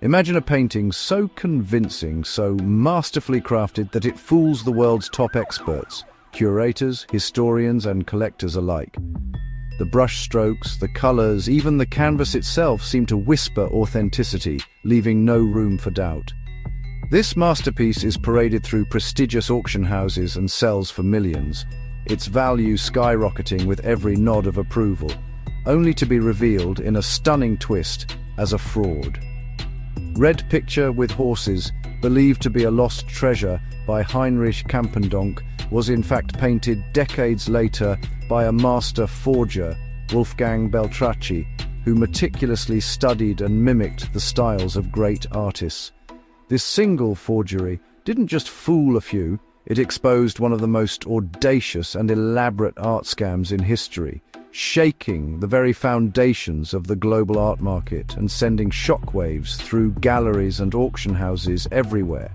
Imagine a painting so convincing, so masterfully crafted that it fools the world's top experts, curators, historians, and collectors alike. The brush strokes, the colors, even the canvas itself seem to whisper authenticity, leaving no room for doubt. This masterpiece is paraded through prestigious auction houses and sells for millions, its value skyrocketing with every nod of approval, only to be revealed in a stunning twist as a fraud. Red Picture with Horses, believed to be a lost treasure by Heinrich Campendonck, was in fact painted decades later by a master forger, Wolfgang Beltracchi, who meticulously studied and mimicked the styles of great artists. This single forgery didn't just fool a few, it exposed one of the most audacious and elaborate art scams in history, shaking the very foundations of the global art market and sending shockwaves through galleries and auction houses everywhere.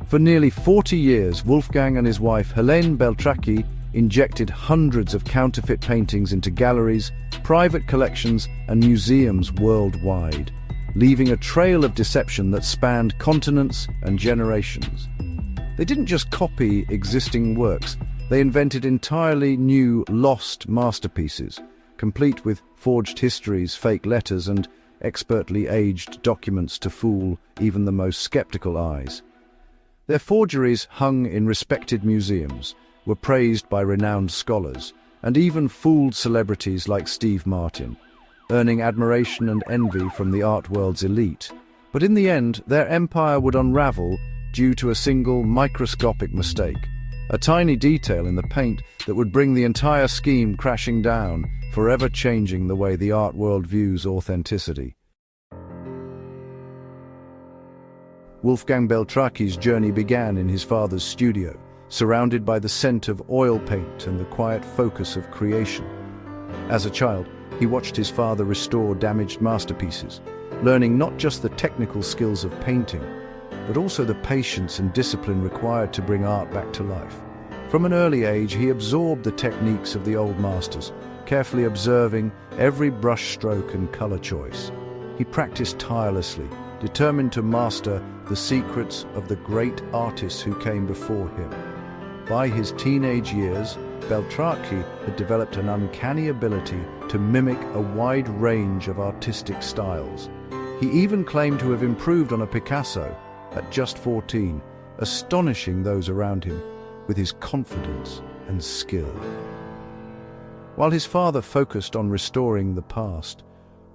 For nearly 40 years, Wolfgang and his wife Helene Beltracchi injected hundreds of counterfeit paintings into galleries, private collections, and museums worldwide, leaving a trail of deception that spanned continents and generations. They didn't just copy existing works, they invented entirely new, lost masterpieces, complete with forged histories, fake letters, and expertly aged documents to fool even the most skeptical eyes. Their forgeries, hung in respected museums, were praised by renowned scholars, and even fooled celebrities like Steve Martin, earning admiration and envy from the art world's elite. But in the end, their empire would unravel due to a single microscopic mistake, a tiny detail in the paint that would bring the entire scheme crashing down, forever changing the way the art world views authenticity. Wolfgang Beltracchi's journey began in his father's studio, surrounded by the scent of oil paint and the quiet focus of creation. As a child, he watched his father restore damaged masterpieces, learning not just the technical skills of painting, but also the patience and discipline required to bring art back to life. From an early age, he absorbed the techniques of the old masters, carefully observing every brush stroke and color choice. He practiced tirelessly, determined to master the secrets of the great artists who came before him. By his teenage years, Beltracchi had developed an uncanny ability to mimic a wide range of artistic styles. He even claimed to have improved on a Picasso at just 14, astonishing those around him with his confidence and skill. While his father focused on restoring the past,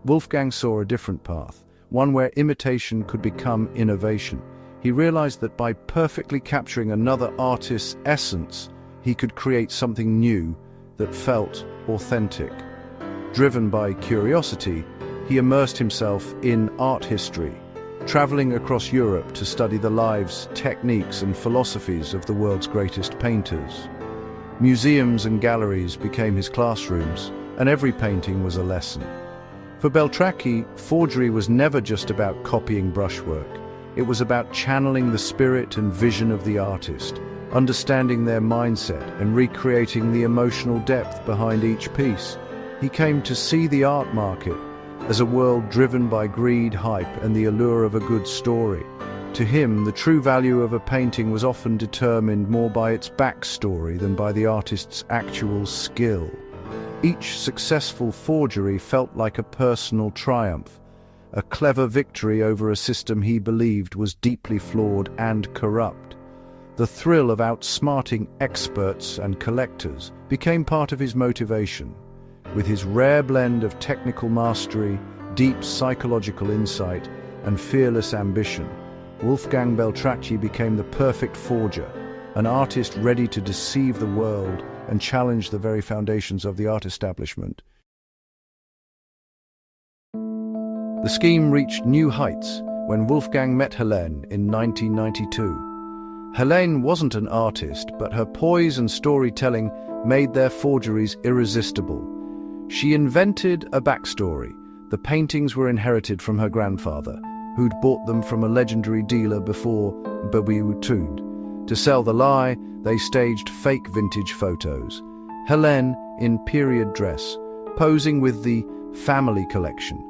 Wolfgang saw a different path, one where imitation could become innovation. He realized that by perfectly capturing another artist's essence, he could create something new that felt authentic. Driven by curiosity, he immersed himself in art history, traveling across Europe to study the lives, techniques, and philosophies of the world's greatest painters. Museums and galleries became his classrooms, and every painting was a lesson. For Beltracchi, forgery was never just about copying brushwork. It was about channeling the spirit and vision of the artist, understanding their mindset and recreating the emotional depth behind each piece. He came to see the art market as a world driven by greed, hype, and the allure of a good story. To him, the true value of a painting was often determined more by its backstory than by the artist's actual skill. Each successful forgery felt like a personal triumph, a clever victory over a system he believed was deeply flawed and corrupt. The thrill of outsmarting experts and collectors became part of his motivation. With his rare blend of technical mastery, deep psychological insight, and fearless ambition, Wolfgang Beltracchi became the perfect forger, an artist ready to deceive the world and challenge the very foundations of the art establishment. The scheme reached new heights when Wolfgang met Helene in 1992. Helene wasn't an artist, but her poise and storytelling made their forgeries irresistible. She invented a backstory. The paintings were inherited from her grandfather, who'd bought them from a legendary dealer before Bewituned. To sell the lie, they staged fake vintage photos. Helene in period dress, posing with the family collection.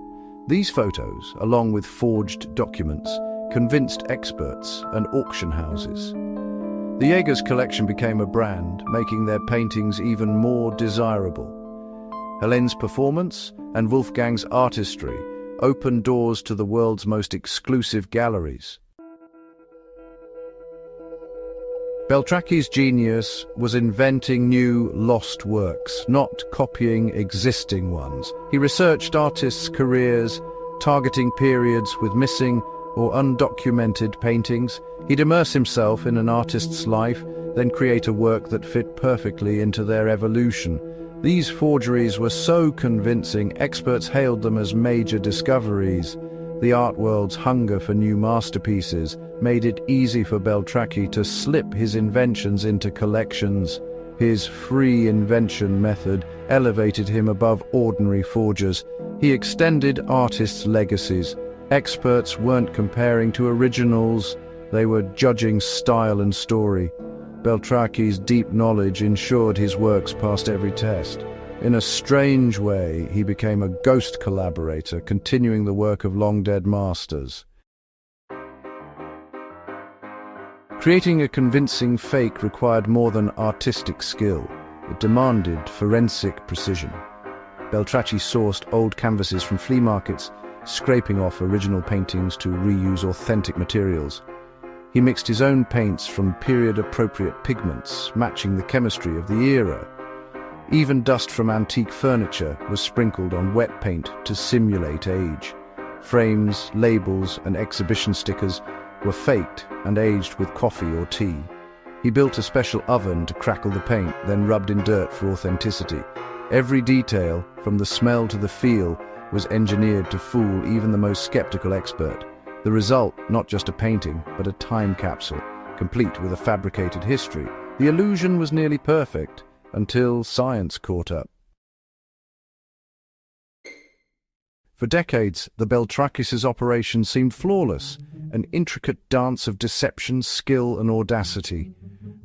These photos, along with forged documents, convinced experts and auction houses. The Jäger's collection became a brand, making their paintings even more desirable. Helene's performance and Wolfgang's artistry opened doors to the world's most exclusive galleries. Beltracchi's genius was inventing new lost works, not copying existing ones. He researched artists' careers, targeting periods with missing or undocumented paintings. He'd immerse himself in an artist's life, then create a work that fit perfectly into their evolution. These forgeries were so convincing, experts hailed them as major discoveries. The art world's hunger for new masterpieces made it easy for Beltracchi to slip his inventions into collections. His free invention method elevated him above ordinary forgers. He extended artists' legacies. Experts weren't comparing to originals, they were judging style and story. Beltracchi's deep knowledge ensured his works passed every test. In a strange way, he became a ghost collaborator, continuing the work of long-dead masters. Creating a convincing fake required more than artistic skill. It demanded forensic precision. Beltracchi sourced old canvases from flea markets, scraping off original paintings to reuse authentic materials. He mixed his own paints from period-appropriate pigments, matching the chemistry of the era. Even dust from antique furniture was sprinkled on wet paint to simulate age. Frames, labels, and exhibition stickers were faked and aged with coffee or tea. He built a special oven to crackle the paint, then rubbed in dirt for authenticity. Every detail, from the smell to the feel, was engineered to fool even the most skeptical expert. The result, not just a painting, but a time capsule, complete with a fabricated history. The illusion was nearly perfect, until science caught up. For decades, the Beltracchis' operation seemed flawless, an intricate dance of deception, skill, and audacity.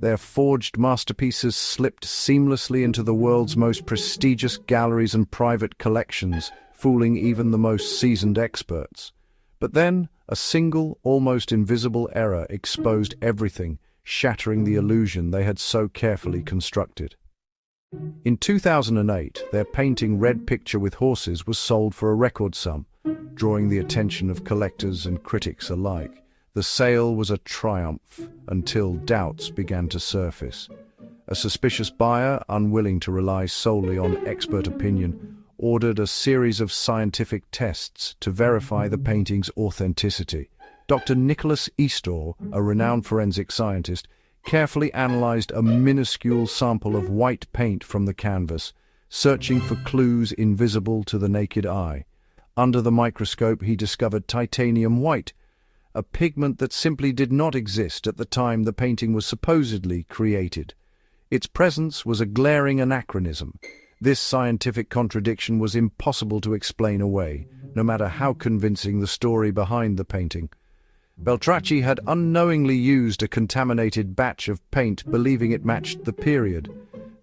Their forged masterpieces slipped seamlessly into the world's most prestigious galleries and private collections, fooling even the most seasoned experts. But then, a single, almost invisible error exposed everything, shattering the illusion they had so carefully constructed. In 2008, their painting Red Picture with Horses was sold for a record sum, drawing the attention of collectors and critics alike. The sale was a triumph until doubts began to surface. A suspicious buyer, unwilling to rely solely on expert opinion, ordered a series of scientific tests to verify the painting's authenticity. Dr. Nicholas Eastor, a renowned forensic scientist, carefully analyzed a minuscule sample of white paint from the canvas, searching for clues invisible to the naked eye. Under the microscope, he discovered titanium white, a pigment that simply did not exist at the time the painting was supposedly created. Its presence was a glaring anachronism. This scientific contradiction was impossible to explain away, no matter how convincing the story behind the painting. Beltracchi had unknowingly used a contaminated batch of paint, believing it matched the period.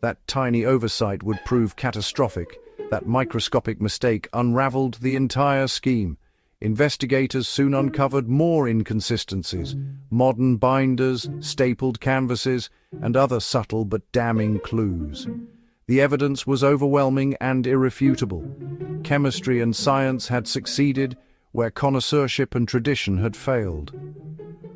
That tiny oversight would prove catastrophic. That microscopic mistake unraveled the entire scheme. Investigators soon uncovered more inconsistencies: modern binders, stapled canvases, and other subtle but damning clues. The evidence was overwhelming and irrefutable. Chemistry and science had succeeded where connoisseurship and tradition had failed,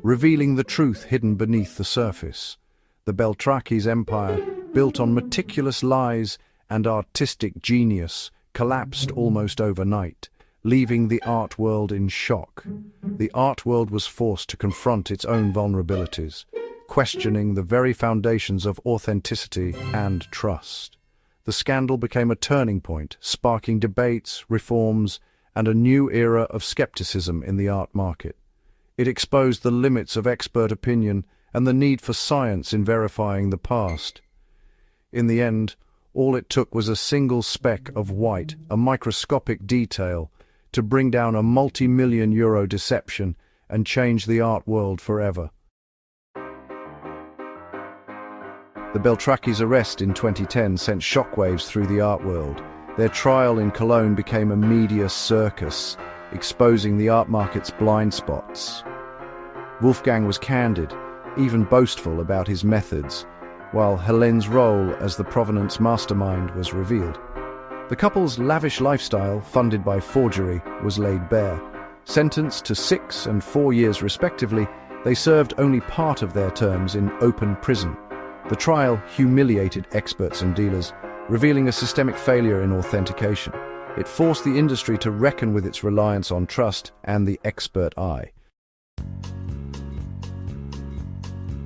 revealing the truth hidden beneath the surface. The Beltracchi's empire, built on meticulous lies and artistic genius, collapsed almost overnight, leaving the art world in shock. The art world was forced to confront its own vulnerabilities, questioning the very foundations of authenticity and trust. The scandal became a turning point, sparking debates, reforms, and a new era of skepticism in the art market. It exposed the limits of expert opinion and the need for science in verifying the past. In the end, all it took was a single speck of white, a microscopic detail, to bring down a multi-million euro deception and change the art world forever. The Beltracchi's arrest in 2010 sent shockwaves through the art world. Their trial in Cologne became a media circus. exposing the art market's blind spots. Wolfgang was candid, even boastful about his methods, while Helene's role as the provenance mastermind was revealed. The couple's lavish lifestyle, funded by Forgery, was laid bare. Sentenced to 6 and 4 years respectively, they served only part of their terms in open prison. The trial humiliated experts and dealers, revealing a systemic failure in authentication. It forced the industry to reckon with its reliance on trust and the expert eye.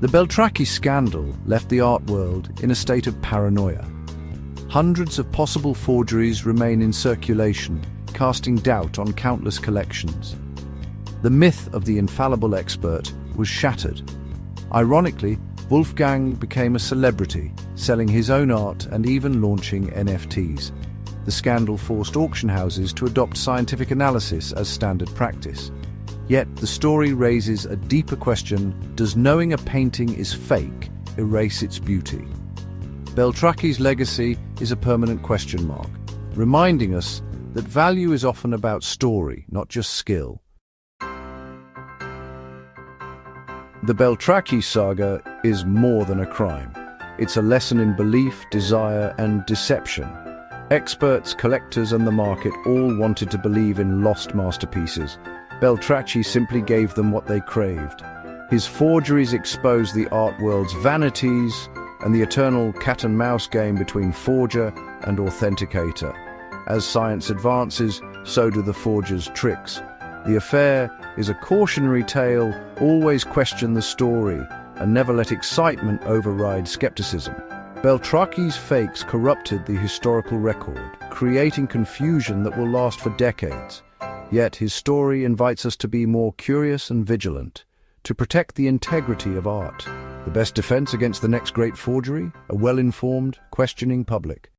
The Beltracchi scandal left the art world in a state of paranoia. Hundreds of possible forgeries remain in circulation, casting doubt on countless collections. The myth of the infallible expert was shattered. Ironically, Wolfgang became a celebrity, selling his own art and even launching NFTs. The scandal forced auction houses to adopt scientific analysis as standard practice. Yet the story raises a deeper question: does knowing a painting is fake erase its beauty? Beltracchi's legacy is a permanent question mark, reminding us that value is often about story, not just skill. The Beltracchi saga is more than a crime. It's a lesson in belief, desire, and deception. Experts, collectors, and the market all wanted to believe in lost masterpieces. Beltracchi simply gave them what they craved. His forgeries exposed the art world's vanities and the eternal cat-and-mouse game between forger and authenticator. As science advances, so do the forger's tricks. The affair is a cautionary tale: always question the story and never let excitement override skepticism. Beltracchi's fakes corrupted the historical record, creating confusion that will last for decades. Yet his story invites us to be more curious and vigilant, to protect the integrity of art. The best defense against the next great forgery? A well-informed, questioning public.